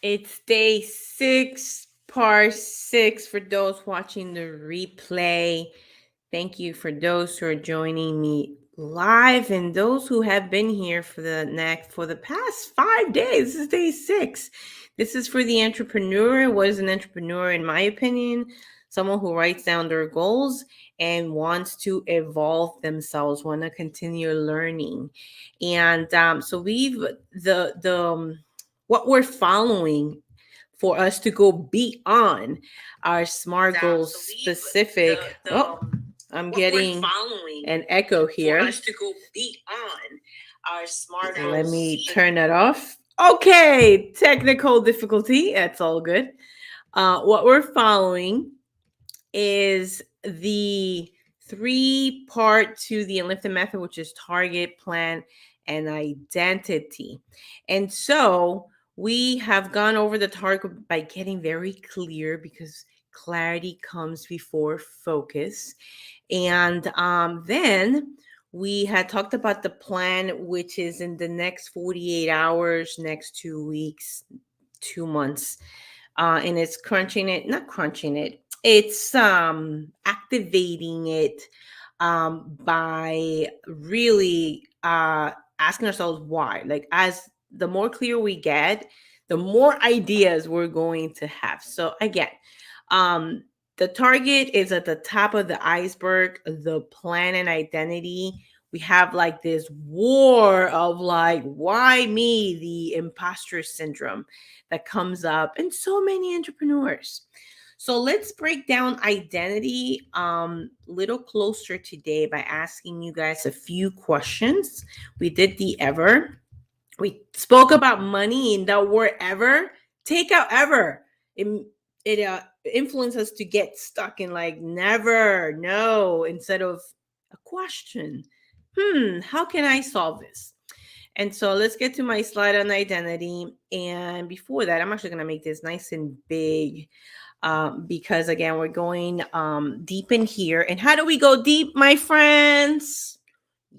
It's day 6, part 6 for those watching the replay. Thank you for those who are joining me live and those who have been here for the past 5 days. This is day 6. This is for the entrepreneur. What is an entrepreneur in my opinion? Someone who writes down their goals and wants to evolve themselves, want to continue learning. And so what we're following for us to go beyond our SMART goals specific. I'm getting an echo here. For us to go beyond our SMART goals. Let me turn that off. Okay, technical difficulty. That's all good. What we're following is the 3-part to the Unlimited method, which is target, plan, and identity. And so we have gone over the target by getting very clear, because clarity comes before focus. And then we had talked about the plan, which is in the next 48 hours, next 2 weeks, 2 months. And it's it's activating it by really asking ourselves why. Like, as the more clear we get, the more ideas we're going to have. So again, the target is at the top of the iceberg. The plan and identity, we have like this war of like, why me? The imposter syndrome that comes up in so many entrepreneurs. So let's break down identity little closer today by asking you guys a few questions. We did the ever. We spoke about money, and that word ever. Take out ever. It influences us to get stuck in like never, no, instead of a question. How can I solve this? And so let's get to my slide on identity. And before that, I'm actually going to make this nice and big because, again, we're going deep in here. And how do we go deep, my friends?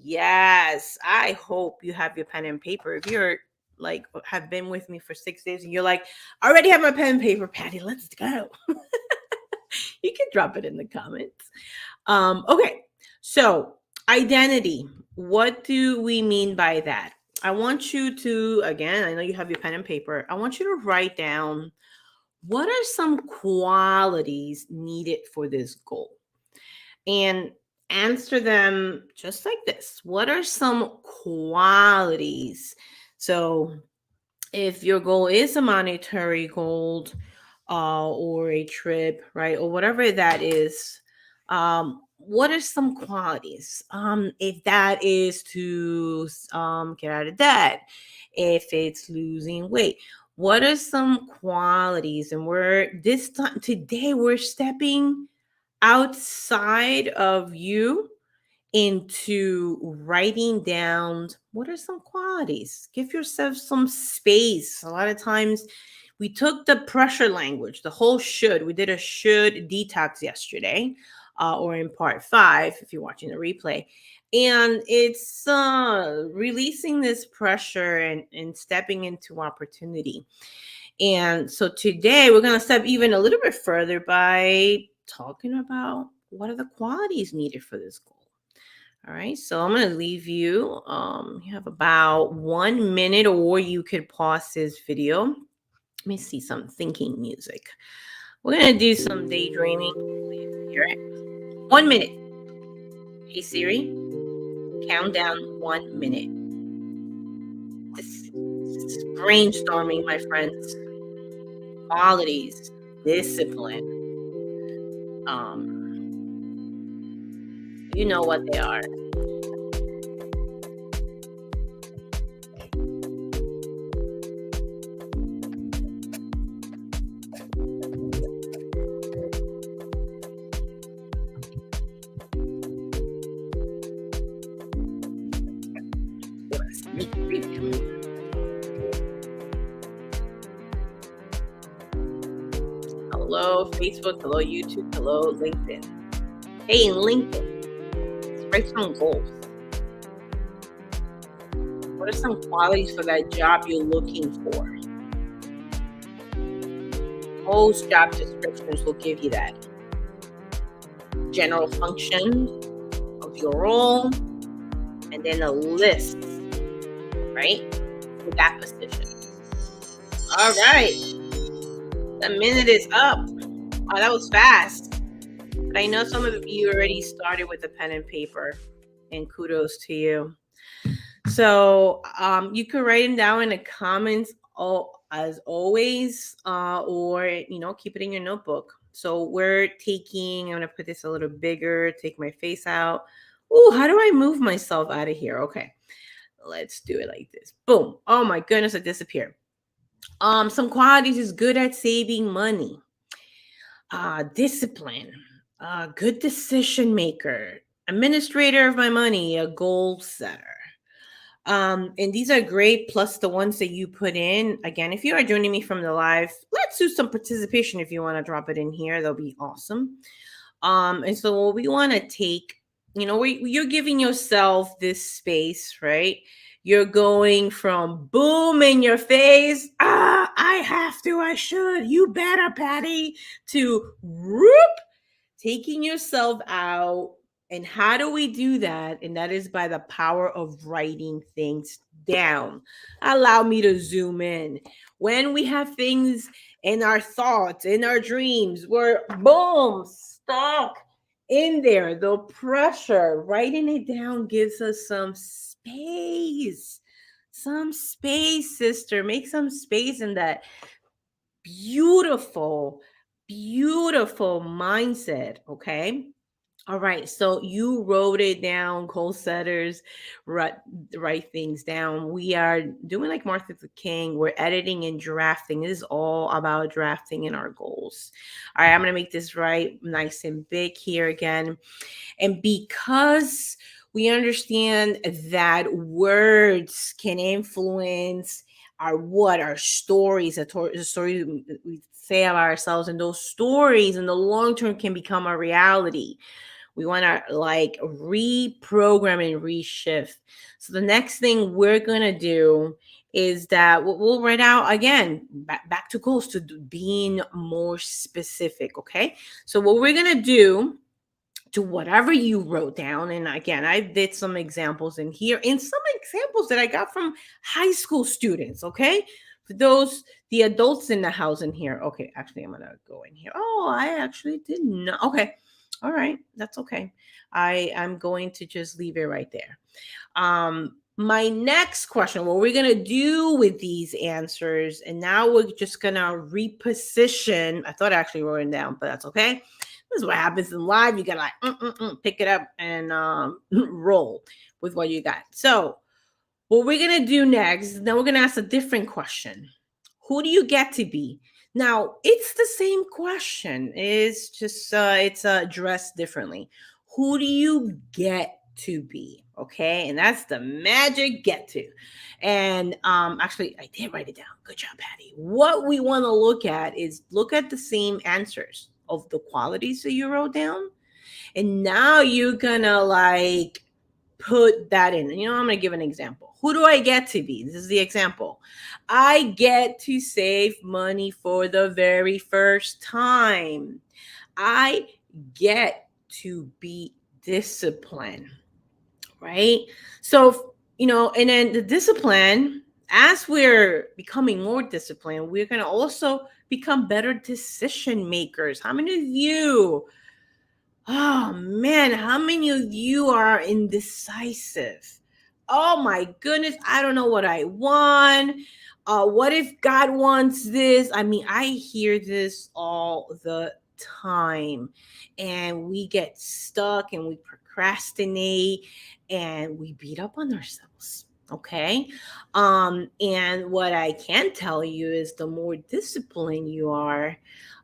Yes, I hope you have your pen and paper. If you're like, have been with me for 6 days and you're like, I already have my pen and paper, Patty, let's go. You can drop it in the comments. Okay, so identity. What do we mean by that? I want you to, again, I know you have your pen and paper. I want you to write down, what are some qualities needed for this goal? And answer them just like this. What are some qualities? So if your goal is a monetary goal or a trip, right, or whatever that is, what are some qualities? If that is to get out of debt, if it's losing weight, what are some qualities? And today we're stepping outside of you into writing down, what are some qualities. Give yourself some space. A lot of times we took the pressure language, the whole should. We did a should detox yesterday, or in part 5 if you're watching the replay. And it's releasing this pressure and stepping into opportunity. And so today we're going to step even a little bit further by talking about what are the qualities needed for this goal. All right, so I'm going to leave you. You have about 1 minute, or you could pause this video. Let me see some thinking music. We're going to do some daydreaming. Here, 1 minute. Hey Siri, count down 1 minute. This is brainstorming, my friends. Qualities, discipline. You know what they are. Hello, Facebook. Hello, YouTube. Hello, LinkedIn. Hey, LinkedIn. Write some goals. What are some qualities for that job you're looking for? Most job descriptions will give you that general function of your role and then a list, right, for that position. All right, the minute is up. Oh, that was fast. But I know some of you already started with a pen and paper, and kudos to you. So you can write them down in the comments, as always, or keep it in your notebook. So we're taking. I'm gonna put this a little bigger. Take my face out. Oh, how do I move myself out of here? Okay, let's do it like this. Boom. Oh my goodness, it disappeared. Some qualities is good at saving money. Discipline. Good decision maker. Administrator of my money. A goal setter. And these are great, plus the ones that you put in. Again, if you are joining me from the live, let's do some participation. If you want to drop it in here, that'll be awesome. And so what we want to take, you're giving yourself this space, right? You're going from boom in your face, I have to, I should, you better, Patty, to whoop, taking yourself out. And how do we do that? And that is by the power of writing things down. Allow me to zoom in. When we have things in our thoughts, in our dreams, we're boom, stuck in there. The pressure, writing it down gives us some space. Some space, sister. Make some space in that beautiful, beautiful mindset. Okay. All right. So you wrote it down, goal setters, write things down. We are doing like Martin Luther King. We're editing and drafting. This is all about drafting in our goals. All right. I'm going to make this right nice and big here again. And because we understand that words can influence our stories, the stories we say of ourselves, and those stories in the long term can become a reality. We want to like reprogram and reshift. So the next thing we're going to do is that we'll write out again, back to goals, to being more specific. Okay. So what we're going to do, to whatever you wrote down. And again, I did some examples in here, and some examples that I got from high school students. Okay. For those, the adults in the house in here. Okay. Actually, I'm going to go in here. Oh, I actually did not. Okay. All right. That's okay. I'm going to just leave it right there. My next question, what we're going to do with these answers, and now we're just going to reposition. I thought I actually wrote it down, but that's okay. This is what happens in live. You gotta like pick it up and roll with what you got. So what we're gonna do next, now we're gonna ask a different question. Who do you get to be? Now it's the same question. It's just it's addressed differently. Who do you get to be? Okay, and that's the magic get to. And actually, I did write it down. Good job, Patty. What we want to look at is look at the same answers of the qualities that you wrote down, and now you're gonna like put that in. I'm gonna give an example. Who do I get to be? This is the example. I get to save money for the very first time. I get to be disciplined, right? So, and then the discipline, as we're becoming more disciplined, we're going to also become better decision makers. How many of you, oh man, how many of you are indecisive? Oh my goodness, I don't know what I want. What if God wants this? I mean, I hear this all the time, and we get stuck and we procrastinate and we beat up on ourselves. Okay. And what I can tell you is the more disciplined you are,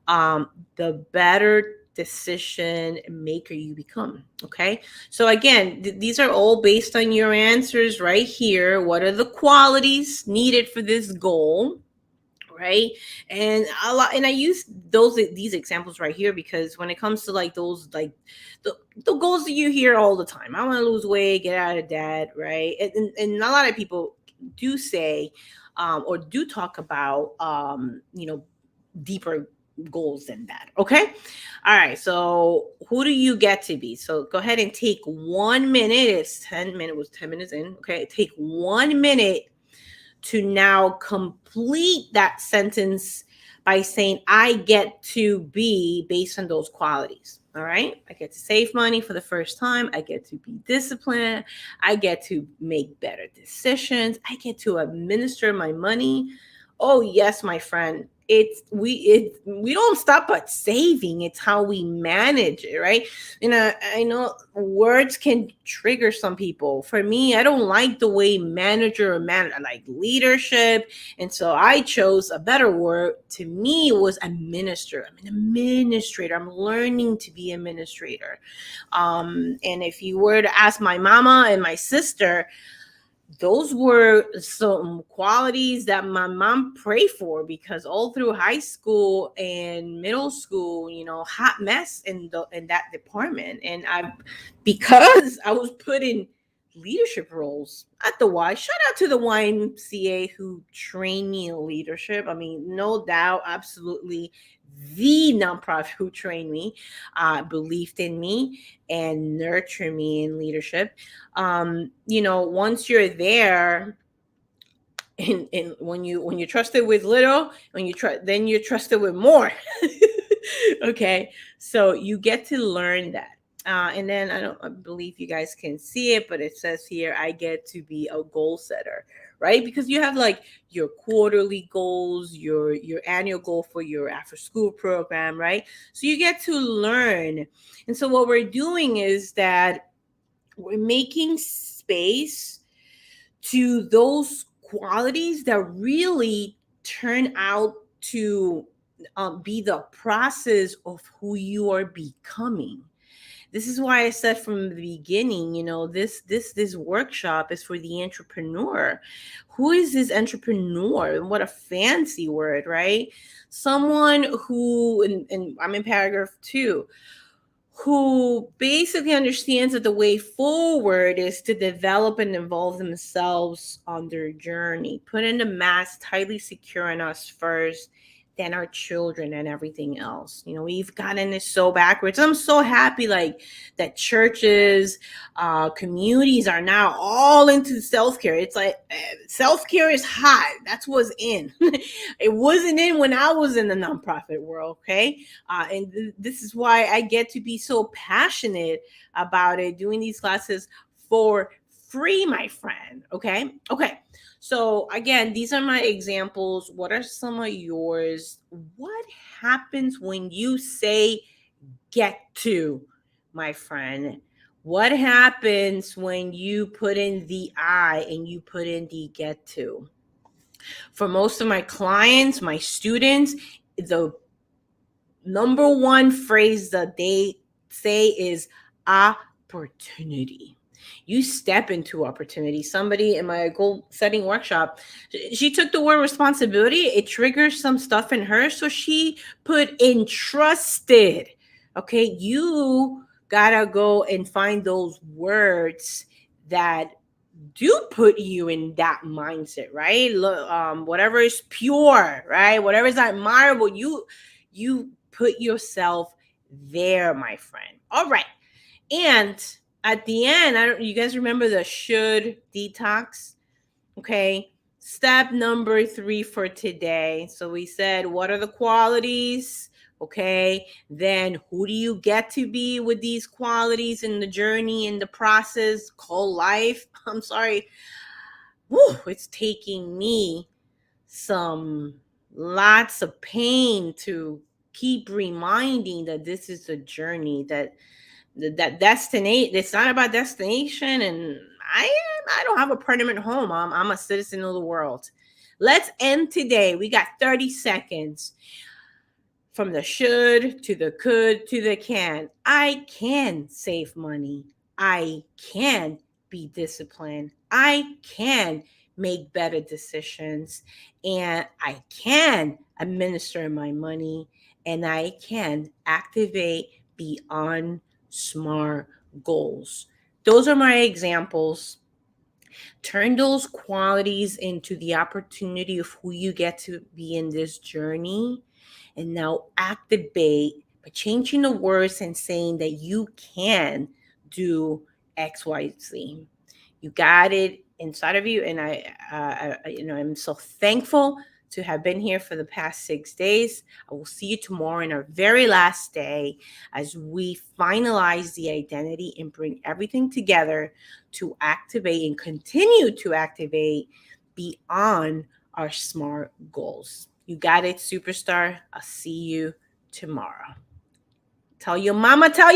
the better decision maker you become. Okay. So again, these are all based on your answers right here. What are the qualities needed for this goal? Right. And I use these examples right here because when it comes to like those, like the goals that you hear all the time, I want to lose weight, get out of debt, right? And a lot of people do say or do talk about deeper goals than that. Okay. All right. So who do you get to be? So go ahead and take 1 minute. It's 10 minutes. Was 10 minutes in. Okay. Take 1 minute to now complete that sentence by saying, I get to be based on those qualities. All right. I get to save money for the first time. I get to be disciplined. I get to make better decisions. I get to administer my money. Oh, yes, my friend. We don't stop at saving. It's how we manage it, right? I know words can trigger some people. For me, I don't like the way manager or I like leadership. And so I chose a better word. To me, it was administrator. I'm an administrator. I'm learning to be administrator. And if you were to ask my mama and my sister, those were some qualities that my mom prayed for, because all through high school and middle school, hot mess in that department. And because I was put in leadership roles at the Y. Shout out to the YMCA who trained me in leadership. I mean, no doubt, absolutely, the nonprofit who trained me, believed in me and nurtured me in leadership. Once you're there, and when you're trusted with little, then you're trusted with more. Okay, so you get to learn that. And then I believe you guys can see it, but it says here, I get to be a goal setter, right? Because you have like your quarterly goals, your annual goal for your after school program, right? So you get to learn. And so what we're doing is that we're making space to those qualities that really turn out to be the process of who you are becoming. This is why I said from the beginning, this workshop is for the entrepreneur. Who is this entrepreneur? And what a fancy word, right? Someone who, and I'm in paragraph 2, who basically understands that the way forward is to develop and involve themselves on their journey, putting the mask tightly secure on us first, then our children and everything else. We've gotten it so backwards. I'm so happy like that churches, communities are now all into self-care. It's like self-care is hot. That's what's in. It wasn't in when I was in the nonprofit world. Okay. And this is why I get to be so passionate about it, doing these classes for free, my friend. Okay. So again, these are my examples. What are some of yours? What happens when you say get to, my friend? What happens when you put in the I and you put in the get to? For most of my clients, my students, the number one phrase that they say is opportunity. You step into opportunity. Somebody in my goal setting workshop, she took the word responsibility. It triggers some stuff in her. So she put entrusted. Okay. You gotta go and find those words that do put you in that mindset, right? Whatever is pure, right? Whatever is admirable, you put yourself there, my friend. All right. And at the end, you guys remember the should detox? Okay. Step number 3 for today. So we said, what are the qualities? Okay. Then who do you get to be with these qualities in the journey, in the process called life? I'm sorry. Woo, it's taking me some lots of pain to keep reminding that this is a journey, that destination, it's not about destination. And I don't have a permanent home. I'm a citizen of the world. Let's end today. We got 30 seconds. From the should to the could to the can. I can save money. I can be disciplined. I can make better decisions. And I can administer my money. And I can activate beyond SMART goals. Those are my examples. Turn those qualities into the opportunity of who you get to be in this journey. And now activate by changing the words and saying that you can do XYZ. You got it inside of you. And I'm so thankful to have been here for the past 6 days. I will see you tomorrow in our very last day as we finalize the identity and bring everything together to activate and continue to activate beyond our SMART goals. You got it, superstar. I'll see you tomorrow. Tell your mama, tell your